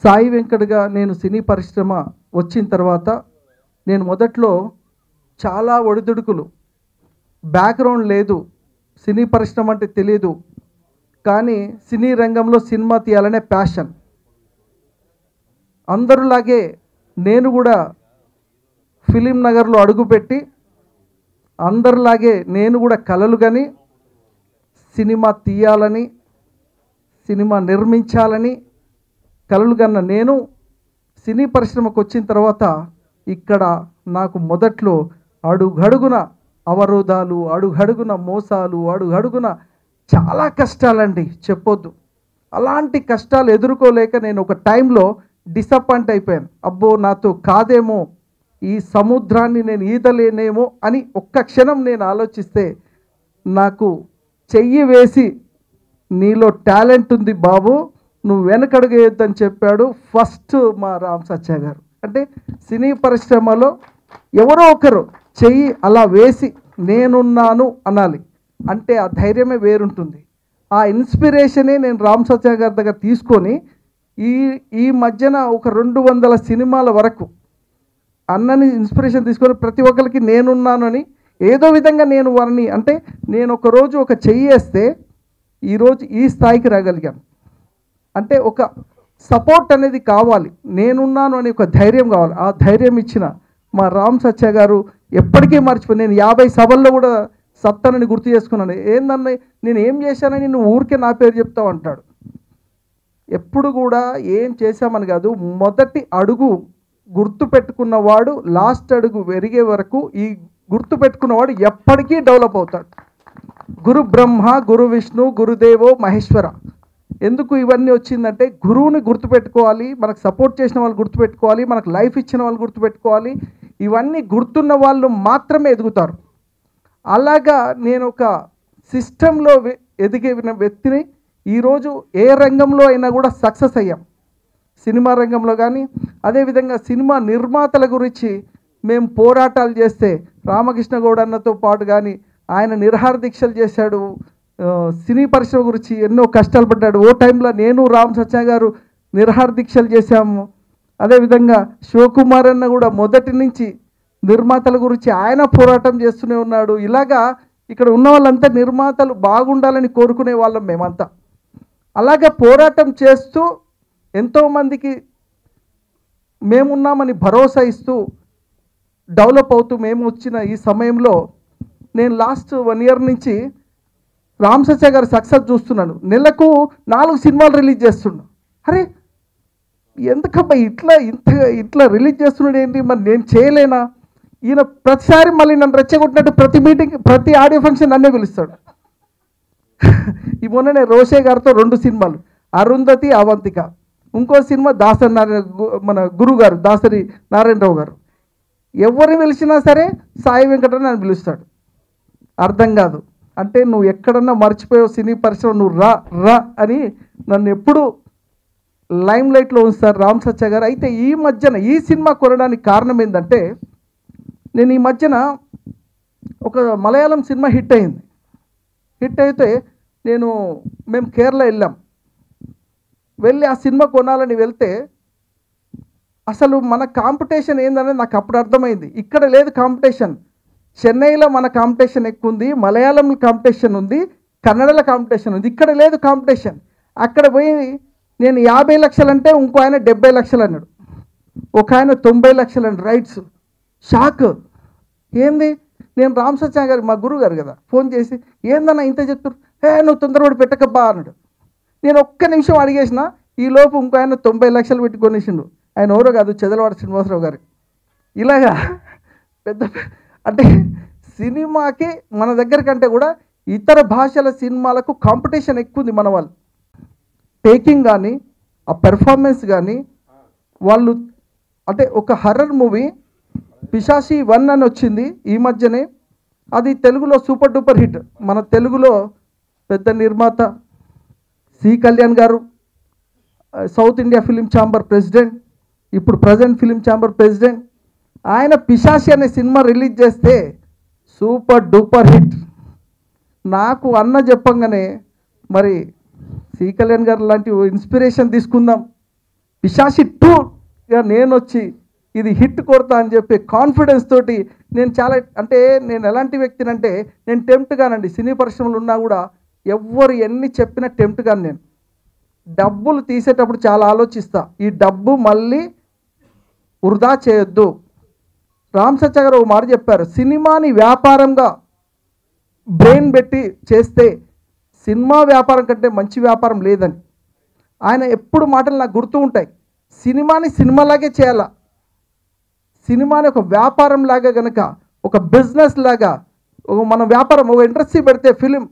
సాయి వెంకట్గా నేను సినీ పరిశ్రమ వచ్చిన తర్వాత నేను మొదట్లో చాలా ఒడిదుడుకులు, బ్యాక్గ్రౌండ్ లేదు, సినీ పరిశ్రమ అంటే తెలియదు, కానీ సినీ రంగంలో సినిమా తీయాలనే ప్యాషన్. అందరిలాగే నేను కూడా ఫిలిం నగర్లో అడుగుపెట్టి అందరిలాగే నేను కూడా కలలు కని సినిమా తీయాలని, సినిమా నిర్మించాలని కలలు కన్న నేను సినీ పరిశ్రమకు వచ్చిన తర్వాత ఇక్కడ నాకు మొదట్లో అడుగడుగున అవరోధాలు, అడుగడుగున మోసాలు, అడుగడుగున చాలా కష్టాలండి, చెప్పొద్దు. అలాంటి కష్టాలు ఎదుర్కోలేక నేను ఒక టైంలో డిసప్పాయింట్ అయిపోయాను. అబ్బో నాతో కాదేమో, ఈ సముద్రాన్ని నేను ఈదలేనేమో అని ఒక్క క్షణం నేను ఆలోచిస్తే నాకు చెయ్యి వేసి నీలో టాలెంట్ ఉంది బాబు, నువ్వు వెనకడుగేయొద్దని చెప్పాడు ఫస్ట్ మా రామ్ సత్య గారు. అంటే సినీ పరిశ్రమలో ఎవరో ఒకరు చెయ్యి అలా వేసి నేనున్నాను అనాలి అంటే ఆ ధైర్యమే వేరుంటుంది. ఆ ఇన్స్పిరేషనే నేను రామ్ సత్య గారి దగ్గర తీసుకొని ఈ మధ్యన ఒక 200 సినిమాల వరకు అన్నని ఇన్స్పిరేషన్ తీసుకొని ప్రతి ఒక్కరికి నేనున్నానని ఏదో విధంగా నేను వారిని, అంటే నేను ఒకరోజు ఒక చెయ్యి వేస్తే ఈరోజు ఈ స్థాయికి రాగలిగాను. అంటే ఒక సపోర్ట్ అనేది కావాలి, నేనున్నాను అని ఒక ధైర్యం కావాలి. ఆ ధైర్యం ఇచ్చిన మా రామ్ సత్య గారు ఎప్పటికీ మర్చిపోయి, నేను 50 సభల్లో కూడా సత్తనని గుర్తు చేసుకున్నాను. ఏందన్న నేను ఏం చేశానని నువ్వు ఊరికే నా పేరు చెప్తావు అంటాడు. ఎప్పుడు కూడా ఏం చేశామని కాదు, మొదటి అడుగు గుర్తు పెట్టుకున్నవాడు లాస్ట్ అడుగు పెరిగే వరకు ఈ గుర్తు పెట్టుకున్నవాడు ఎప్పటికీ డెవలప్ అవుతాడు. గురు బ్రహ్మ, గురు విష్ణు, గురుదేవో మహేశ్వర. ఎందుకు ఇవన్నీ వచ్చిందంటే గురువుని గుర్తుపెట్టుకోవాలి, మనకు సపోర్ట్ చేసిన వాళ్ళు గుర్తుపెట్టుకోవాలి, మనకు లైఫ్ ఇచ్చిన వాళ్ళు గుర్తుపెట్టుకోవాలి. ఇవన్నీ గుర్తున్న వాళ్ళు మాత్రమే ఎదుగుతారు. అలాగా నేను ఒక సిస్టంలో ఎదిగే వ్యక్తిని. ఈరోజు ఏ రంగంలో అయినా కూడా సక్సెస్ అయ్యాం, సినిమా రంగంలో కానీ. అదేవిధంగా సినిమా నిర్మాతల గురించి మేము పోరాటాలు చేస్తే రామకృష్ణ గౌడ్ అన్నతో పాటు కానీ ఆయన నిరహార దీక్షలు చేశాడు, సినీ పరిశ్రమ గురించి ఎన్నో కష్టాలు పడ్డాడు. ఓ టైంలో నేను రామ్ సత్య గారు నిరహార దీక్షలు చేశాము. అదేవిధంగా శివకుమార్ అన్న కూడా మొదటి నుంచి నిర్మాతల గురించి ఆయన పోరాటం చేస్తూనే ఉన్నాడు. ఇలాగా ఇక్కడ ఉన్న వాళ్ళంతా నిర్మాతలు బాగుండాలని కోరుకునే వాళ్ళం మేమంతా. అలాగే పోరాటం చేస్తూ ఎంతోమందికి మేమున్నామని భరోసా ఇస్తూ డెవలప్ అవుతూ మేము వచ్చిన ఈ సమయంలో నేను లాస్ట్ 1 ఇయర్ నుంచి రామ్ సత్య గారు సక్సెస్ చూస్తున్నాను. నెలకు 4 సినిమాలు రిలీజ్ చేస్తున్నాడు. అరే ఎందుకబ్బా ఇట్లా రిలీజ్ చేస్తున్నాడు ఏంటి, మరి నేను చేయలేనా? ఈయన ప్రతిసారి మళ్ళీ నన్ను రెచ్చగొట్టినట్టు ప్రతి మీటింగ్, ప్రతి ఆడియో ఫంక్షన్ నన్నే పిలుస్తాడు. ఈ మొన్ననే రోషే గారితో 2 సినిమాలు, అరుంధతి, అవంతిక. ఇంకో సినిమా దాసరి మన గురువు గారు దాసరి నారాయణరావు గారు. ఎవరిని పిలిచినా సరే సాయి వెంకటని నన్ను పిలుస్తాడు. అర్థం కాదు, అంటే నువ్వు ఎక్కడన్నా మర్చిపోయావు సినీ పరిశ్రమ, నువ్వు రా అని నన్ను ఎప్పుడు లైమ్ లైట్లో ఉంచుతారు రామ్ సత్య గారు. అయితే ఈ మధ్యన ఈ సినిమా కొనడానికి కారణం ఏంటంటే, నేను ఈ మధ్యన ఒక మలయాళం సినిమా హిట్ అయింది. హిట్ అయితే మేము కేరళ వెళ్ళి ఆ సినిమా కొనాలని వెళ్తే అసలు మన కాంపిటీషన్ ఏందనేది నాకు అప్పుడు అర్థమైంది. ఇక్కడ లేదు కాంపిటీషన్, చెన్నైలో మన కాంపిటీషన్ ఎక్కువ ఉంది, మలయాళంలో కాంపిటీషన్ ఉంది, కన్నడలో కాంపిటీషన్ ఉంది, ఇక్కడ లేదు కాంపిటీషన్. అక్కడ పోయి నేను 50 లక్షలు అంటే ఇంకో ఆయన 70 లక్షలు అన్నాడు, ఒక ఆయన 90 లక్షలు అన్నాడు రైట్స్. షాక్. ఏంది, నేను రామ్ సత్య గారు మా గురువు గారు కదా, ఫోన్ చేసి ఏందన్నా ఇంత చెప్తారు, నువ్వు తొందరపడి పెట్టకబ్బా అన్నాడు. నేను ఒక్క నిమిషం అడిగేసిన, ఈలోపు ఇంకో ఆయన 90 లక్షలు పెట్టి కొనేసిండు. ఆయన ఎవరో కాదు, చెదలవాడ శ్రీనివాసరావు గారు. ఇలాగా పెద్ద, అంటే సినిమాకి మన దగ్గర కంటే కూడా ఇతర భాషల సినిమాలకు కాంపిటీషన్ ఎక్కువ ఉంది. మన వాళ్ళు టేకింగ్ కానీ ఆ పెర్ఫార్మెన్స్ కానీ వాళ్ళు, అంటే ఒక హర్రర్ మూవీ పిశాచి 1 అని వచ్చింది ఈ మధ్యనే, అది తెలుగులో సూపర్ డూపర్ హిట్. మన తెలుగులో పెద్ద నిర్మాత సి కళ్యాణ్ గారు, south India film chamber president, ఇప్పుడు ప్రజెంట్ ఫిలిం ఛాంబర్ ప్రెసిడెంట్, ఆయన పిశాచి అనే సినిమా రిలీజ్ చేస్తే సూపర్ డూపర్ హిట్. నాకు అన్న చెప్పంగానే మరి సి కళ్యాణ్ గారు లాంటి ఇన్స్పిరేషన్ తీసుకుందాం, పిశాచి 2గా నేను వచ్చి ఇది హిట్ కొడతా అని చెప్పి కాన్ఫిడెన్స్ తోటి నేను చాలా అంటే నేను ఎలాంటి వ్యక్తినంటే నేను టెంప్ట్ కానండి. సినీ పరిశ్రమలు ఉన్నా కూడా ఎవ్వరు ఎన్ని చెప్పినా టెంప్ట్ కాను. నేను డబ్బులు తీసేటప్పుడు చాలా ఆలోచిస్తా, ఈ డబ్బు మళ్ళీ వృధా చేయొద్దు. రామ్ సత్య గారు ఒక మాట చెప్పారు, సినిమాని వ్యాపారంగా బ్రెయిన్ పెట్టి చేస్తే సినిమా వ్యాపారం కంటే మంచి వ్యాపారం లేదని. ఆయన ఎప్పుడు మాటలు నాకు గుర్తు ఉంటాయి. సినిమాని సినిమాలాగే చేయాల, సినిమాని ఒక వ్యాపారం లాగా కనుక ఒక బిజినెస్ లాగా మనం వ్యాపారం ఒక ఇండస్ట్రీ పెడితే ఫిలిం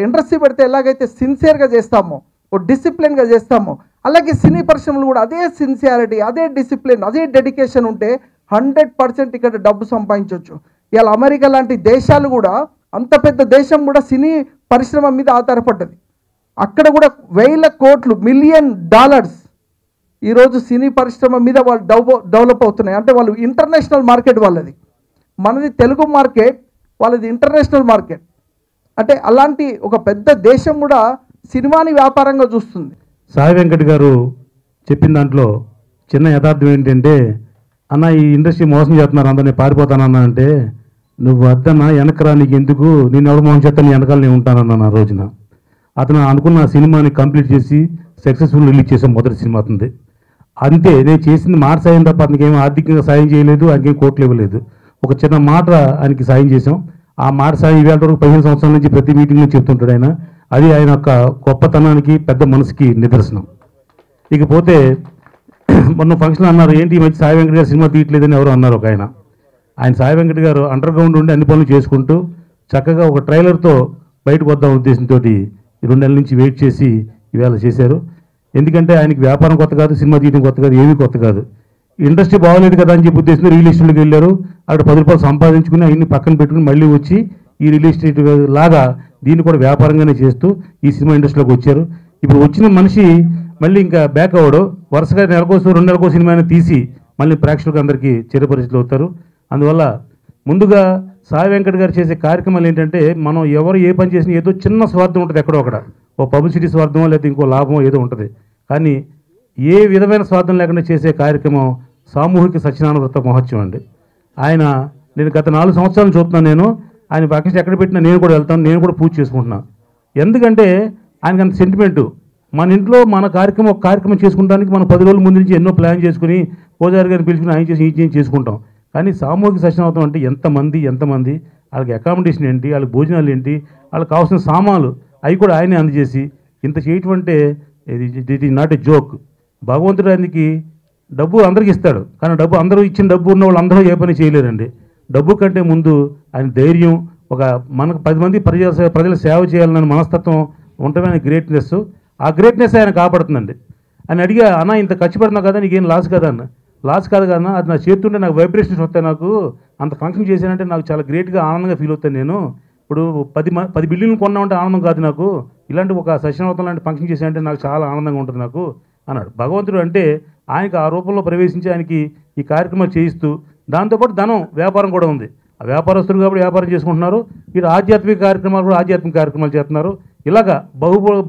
ఇండస్ట్రీ పెడితే ఎలాగైతే సిన్సియర్గా చేస్తామో ఒక డిసిప్లిన్గా చేస్తామో అలాగే సినీ పరిశ్రమలు కూడా అదే సిన్సియారిటీ, అదే డిసిప్లిన్, అదే డెడికేషన్ ఉంటే 100% ఇక్కడ డబ్బు సంపాదించవచ్చు. ఇలా అమెరికా లాంటి దేశాలు కూడా, అంత పెద్ద దేశం కూడా సినీ పరిశ్రమ మీద ఆధారపడ్డది. అక్కడ కూడా వేల కోట్లు $1,000,000 ఈరోజు సినీ పరిశ్రమ మీద వాళ్ళు డెవలప్ అవుతున్నాయి. అంటే వాళ్ళు ఇంటర్నేషనల్ మార్కెట్ వాళ్ళది, మనది తెలుగు మార్కెట్, వాళ్ళది ఇంటర్నేషనల్ మార్కెట్. అంటే అలాంటి ఒక పెద్ద దేశం కూడా సినిమాని వ్యాపారంగా చూస్తుంది. సాయి వెంకట్ గారు చెప్పిన దాంట్లో చిన్న యథార్థం ఏంటంటే, అన్న ఈ ఇండస్ట్రీ మోసం చేస్తున్నారు, అందరినీ పారిపోతానన్నా అంటే, నువ్వు వద్దన్నా వెనకరా, నీకు ఎందుకు, నేను ఎవరు మోసం చేస్తాను, నీ వెనకాల నేను ఉంటానన్న ఆ రోజున. అతను అనుకున్న సినిమాని కంప్లీట్ చేసి సక్సెస్ఫుల్ రిలీజ్ చేసాం. మొదటి సినిమా అతనిది. అంతే, నేను చేసింది మాట సాయం తప్ప అతనికి ఏమో ఆర్థికంగా సాయం చేయలేదు, ఆయనకేం కోట్లు ఇవ్వలేదు. ఒక చిన్న మాట ఆయనకి సాయం చేసాం. ఆ మాట సాయం ఇవాళ వరకు 15 సంవత్సరాల నుంచి ప్రతి మీటింగ్లో చెప్తుంటాడు ఆయన. అది ఆయన యొక్క గొప్పతనానికి, పెద్ద మనసుకి నిదర్శనం. ఇకపోతే మొన్న ఫంక్షన్ అన్నారు, ఏంటి ఈ మధ్య సాయి వెంకట్ గారు సినిమా తీయట్లేదని ఎవరు అన్నారు ఒక ఆయన. సాయి వెంకట్ గారు అండర్ గ్రౌండ్ ఉండి అన్ని పనులు చేసుకుంటూ చక్కగా ఒక ట్రైలర్తో బయటకు వద్దాం ఉద్దేశంతో 2 నెలల నుంచి వెయిట్ చేసి ఇవాళ చేశారు. ఎందుకంటే ఆయనకి వ్యాపారం కొత్త కాదు, సినిమా తీయడం కొత్త కాదు, ఏమీ కొత్త కాదు. ఇండస్ట్రీ బాగోలేదు కదా అని చెప్పి ఉద్దేశంతో రియల్ ఎస్టేట్కి వెళ్ళారు. అక్కడ 10 రూపాయలు సంపాదించుకుని అవన్నీ పక్కన పెట్టుకుని మళ్ళీ వచ్చి ఈ రియల్ ఎస్టేట్ లాగా దీన్ని కూడా వ్యాపారంగానే చేస్తూ ఈ సినిమా ఇండస్ట్రీలోకి వచ్చారు. ఇప్పుడు వచ్చిన మనిషి మళ్ళీ ఇంకా బ్యాక్ అవ్వడు, వరుసగా నెలకోసం 2 నెలకో సినిమాని తీసి మళ్ళీ ప్రేక్షకులకు అందరికీ చిరపరిచితులు అవుతారు. అందువల్ల ముందుగా సాయి వెంకట్ గారు చేసే కార్యక్రమాలు ఏంటంటే, మనం ఎవరు ఏ పని చేసినా ఏదో చిన్న స్వార్థం ఉంటుంది ఎక్కడో అక్కడ, ఓ పబ్లిసిటీ స్వార్థమో లేదా ఇంకో లాభమో ఏదో ఉంటుంది. కానీ ఏ విధమైన స్వార్థం లేకుండా చేసే కార్యక్రమం సామూహిక సత్యనారాయణ వ్రత మహోత్సవం అండి. నేను గత 4 సంవత్సరాలు చూస్తున్నాను. ఆయన పక్కన ఎక్కడ పెట్టినా నేను కూడా వెళ్తాను, నేను కూడా పూజ చేసుకుంటున్నాను. ఎందుకంటే ఆయనకి అంత సెంటిమెంటు. మన ఇంట్లో మన ఒక కార్యక్రమం చేసుకుంటానికి మనం 10 రోజుల ముందు నుంచి ఎన్నో ప్లాన్ చేసుకుని పూజారి గారిని పిలుచుకుని ఆయన చేసి ఈ చేసుకుంటాం. కానీ సామూహిక సత్యనారాయణ అంటే ఎంతమంది వాళ్ళకి అకామిడేషన్ ఏంటి, వాళ్ళకి భోజనాలు ఏంటి, వాళ్ళకి కావాల్సిన సామాన్లు అవి కూడా ఆయనే అందజేసి ఇంత చేయటం అంటే ఇది నాట్ ఏ జోక్. భగవంతుడు ఆయనకి డబ్బు అందరికి ఇస్తాడు, కానీ అందరూ ఇచ్చిన డబ్బు ఉన్న వాళ్ళు అందరూ ఏ పని చేయలేరండి. డబ్బు కంటే ముందు ఆయన ధైర్యం, మనకు 10 మంది ప్రజల సేవ చేయాలన్న మనస్తత్వం ఉండటమే ఆయన గ్రేట్నెస్. ఆ గ్రేట్నెస్ ఆయన కాపాడుతుందండి. ఆయన అడిగా, అన్న ఇంత ఖర్చు పెడుతున్నావు కదా, నీకేం లాస్ కదా అన్న. లాస్ కాదు కదన్నా, అది నా చేతుంటే నాకు వైబ్రేషన్స్ వస్తాయి, నాకు అంత ఫంక్షన్ చేశానంటే నాకు చాలా గ్రేట్గా ఆనందంగా ఫీల్ అవుతాను. నేను ఇప్పుడు 10 బిల్డింగ్లు కొన్నామంటే ఆనందం కాదు నాకు, ఇలాంటి ఒక సత్యనారాయణ లాంటి ఫంక్షన్ చేశానంటే నాకు చాలా ఆనందంగా ఉంటుంది నాకు అన్నాడు. భగవంతుడు అంటే ఆయనకి ఆ రూపంలో ప్రవేశించి ఆయనకి ఈ కార్యక్రమాలు చేయిస్తూ, దాంతోపాటు వ్యాపారం కూడా ఉంది. ఆ వ్యాపారస్తులు కాబట్టి వ్యాపారం చేసుకుంటున్నారు, వీరు ఆధ్యాత్మిక కార్యక్రమాలు చేస్తున్నారు. ఇలాగా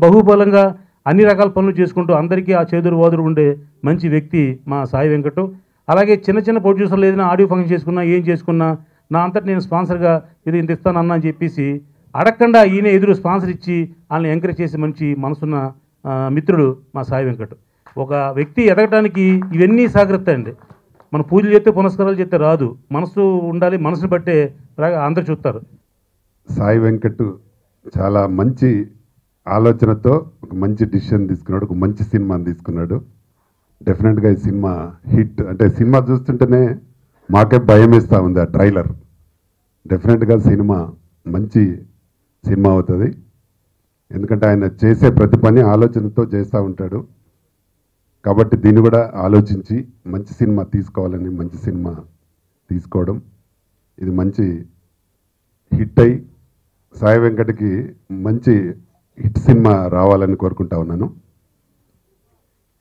బహుబలంగా అన్ని రకాల పనులు చేసుకుంటూ అందరికీ ఆ చేదురు వాదురు ఉండే మంచి వ్యక్తి మా సాయి వెంకట్. అలాగే చిన్న ప్రొడ్యూసర్లు ఏదైనా ఆడియో ఫంక్షన్ చేసుకున్నా, ఏం చేసుకున్నా నా అంతటి నేను స్పాన్సర్గా ఇది ఇంత ఇస్తానన్నా అని చెప్పేసి అడగకుండా ఈయన ఎదురు స్పాన్సర్ ఇచ్చి వాళ్ళని ఎంకరేజ్ చేసే మంచి మనసున్న మిత్రుడు మా సాయి వెంకట్. ఒక వ్యక్తి ఎదగటానికి ఇవన్నీ సహకరిస్తాయండి. మన పూజలు చేస్తే పునస్కారాలు చేస్తే రాదు, మనసు ఉండాలి, మనసుని బట్టే అందరు చూస్తారు. సాయి వెంకట్ చాలా మంచి ఆలోచనతో ఒక మంచి డిసిషన్ తీసుకున్నాడు, ఒక మంచి సినిమాని తీసుకున్నాడు. డెఫినెట్గా ఈ సినిమా హిట్. అంటే సినిమా చూస్తుంటేనే మాకే భయం వేస్తూ ఉంది ఆ ట్రైలర్. డెఫినెట్గా సినిమా మంచి సినిమా అవుతుంది. ఎందుకంటే ఆయన చేసే ప్రతి పని ఆలోచనతో చేస్తూ ఉంటాడు. కాబట్టి దీన్ని కూడా ఆలోచించి మంచి సినిమా తీసుకోవాలని మంచి సినిమా తీసుకోవడం, ఇది మంచి హిట్ అయి సాయి వెంకట్కి మంచి హిట్ సినిమా రావాలని కోరుకుంటా ఉన్నాను.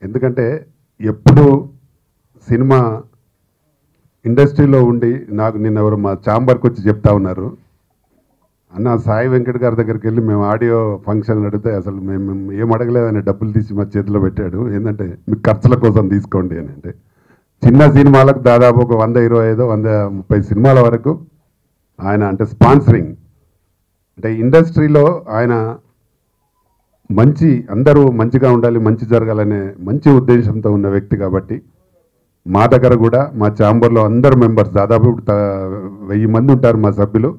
ఎందుకంటే ఎప్పుడు సినిమా ఇండస్ట్రీలో ఉండి, నాకు నిన్న ఎవరు మా ఛాంబర్కి వచ్చి చెప్తా ఉన్నారు, అన్న సాయి వెంకట్ గారి దగ్గరికి వెళ్ళి మేము ఆడియో ఫంక్షన్ అడిగితే అసలు మేము ఏం అడగలేదని డబ్బులు తీసి మా చేతిలో పెట్టాడు. ఏంటంటే మీకు ఖర్చుల కోసం తీసుకోండి అని. అంటే చిన్న సినిమాలకు దాదాపు ఒక 125, 130 సినిమాల వరకు ఆయన అంటే స్పాన్సరింగ్, అంటే ఇండస్ట్రీలో ఆయన మంచి అందరూ మంచిగా ఉండాలి, మంచి జరగాలనే మంచి ఉద్దేశంతో ఉన్న వ్యక్తి కాబట్టి మా దగ్గర కూడా మా ఛాంబర్లో అందరు మెంబర్స్ దాదాపు 1000 మంది ఉంటారు మా సభ్యులు,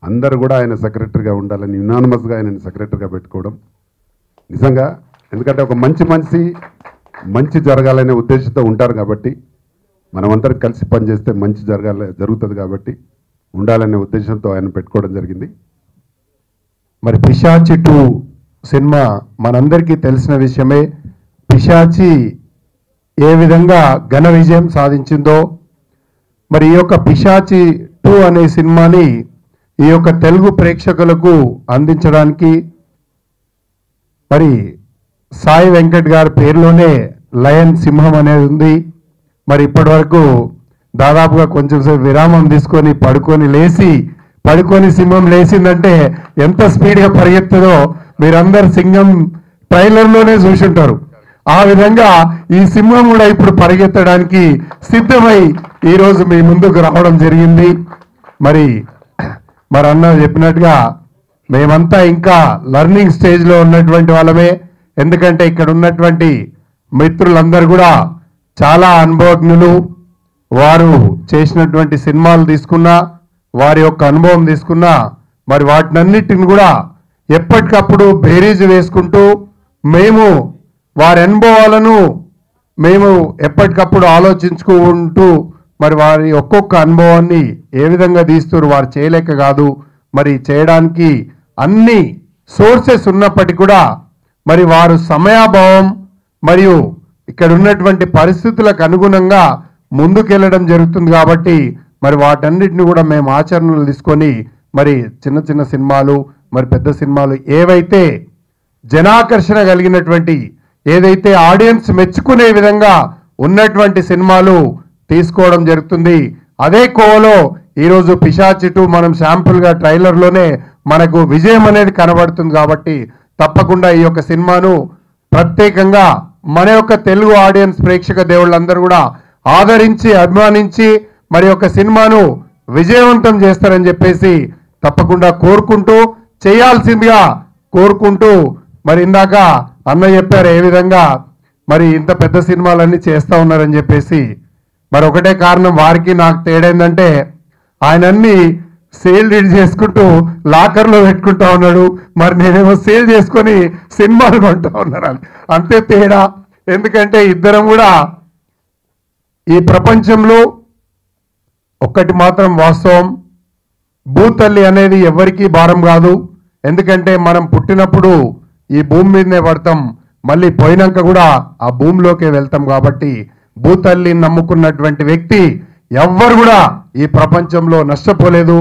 అందరూ కూడా ఆయన సెక్రటరీగా ఉండాలని యునానిమస్గా ఆయనని సెక్రటరీగా పెట్టుకోవడం నిజంగా, ఎందుకంటే ఒక మంచి జరగాలనే ఉద్దేశంతో ఉంటారు కాబట్టి మనమందరం కలిసి పనిచేస్తే మంచి జరుగుతుంది కాబట్టి ఉండాలనే ఉద్దేశంతో ఆయన పెట్టుకోవడం జరిగింది. మరి పిశాచి 2 సినిమా మనందరికీ తెలిసిన విషయమే. పిశాచి ఏ విధంగా ఘన విజయం సాధించిందో, మరి ఈ యొక్క పిశాచి 2 అనే సినిమాని ఈ యొక్క తెలుగు ప్రేక్షకులకు అందించడానికి మరి సాయి వెంకట్ గారి పేరులోనే లయన్ సింహం అనేది ఉంది. మరి ఇప్పటి వరకు దాదాపుగా కొంచెం సేపు విరామం తీసుకొని పడుకొని సింహం లేచిందంటే ఎంత స్పీడ్గా పరిగెత్తుందో మీరందరు సింహం ట్రైలర్లోనే చూసుంటారు. ఆ విధంగా ఈ సింహం కూడా ఇప్పుడు పరిగెత్తడానికి సిద్ధమై ఈరోజు మీ ముందుకు రావడం జరిగింది. మరి అన్న చెప్పినట్టుగా మేమంతా ఇంకా లర్నింగ్ స్టేజ్లో ఉన్నటువంటి వాళ్ళమే. ఎందుకంటే ఇక్కడ ఉన్నటువంటి మిత్రులందరూ కూడా చాలా అనుభవజ్ఞులు. వారు చేసినటువంటి సినిమాలు తీసుకున్నా, వారి యొక్క అనుభవం తీసుకున్నా, మరి వాటినన్నిటిని కూడా ఎప్పటికప్పుడు బేరీజు వేసుకుంటూ మేము వారి అనుభవాలను మేము ఎప్పటికప్పుడు ఆలోచించుకుంటూ మరి వారి ఒక్కొక్క అనుభవాన్ని ఏ విధంగా తీస్తారు, వారు చేయలేక కాదు, మరి చేయడానికి అన్ని సోర్సెస్ ఉన్నప్పటికీ కూడా మరి వారు సమయాభావం మరియు ఇక్కడ ఉన్నటువంటి పరిస్థితులకు అనుగుణంగా ముందుకెళ్ళడం జరుగుతుంది. కాబట్టి మరి వాటన్నిటిని కూడా మేము ఆచరణలు తీసుకొని మరి చిన్న సినిమాలు, మరి పెద్ద సినిమాలు ఏవైతే జనాకర్షణ కలిగినటువంటి, ఏదైతే ఆడియన్స్ మెచ్చుకునే విధంగా ఉన్నటువంటి సినిమాలు తీసుకోవడం జరుగుతుంది. అదే కోవలో ఈరోజు పిశాచి 2 మనం శాంపుల్గా ట్రైలర్లోనే మనకు విజయం అనేది కనబడుతుంది. కాబట్టి తప్పకుండా ఈ యొక్క సినిమాను ప్రత్యేకంగా మన యొక్క తెలుగు ఆడియన్స్ ప్రేక్షక దేవుళ్ళందరూ కూడా ఆదరించి అభిమానించి మరి యొక్క సినిమాను విజయవంతం చేస్తారని చెప్పేసి తప్పకుండా కోరుకుంటూ, చేయాల్సిందిగా కోరుకుంటూ, మరి ఇందాక అన్న చెప్పారు ఏ విధంగా మరి ఇంత పెద్ద సినిమాలన్నీ చేస్తూ ఉన్నారని చెప్పేసి. మరి ఒకటే కారణం, వారికి నాకు తేడా ఏంటంటే ఆయన అన్ని సేల్ రీడ్ చేసుకుంటూ లాకర్లో పెట్టుకుంటా ఉన్నాడు, మరి నేనేమో సేల్ చేసుకొని సినిమాలు కొంటా ఉన్నాను. అంతే తేడా. ఎందుకంటే ఇద్దరం కూడా ఈ ప్రపంచంలో ఒక్కటి మాత్రం వాస్తవం, భూతల్లి అనేది ఎవరికీ భారం కాదు. ఎందుకంటే మనం పుట్టినప్పుడు ఈ భూమి మీదనే పడతాం, మళ్ళీ పోయినాక కూడా ఆ భూమిలోకే వెళ్తాం. కాబట్టి భూతల్లిని నమ్ముకున్నటువంటి వ్యక్తి ఎవ్వరు కూడా ఈ ప్రపంచంలో నష్టపోలేదు.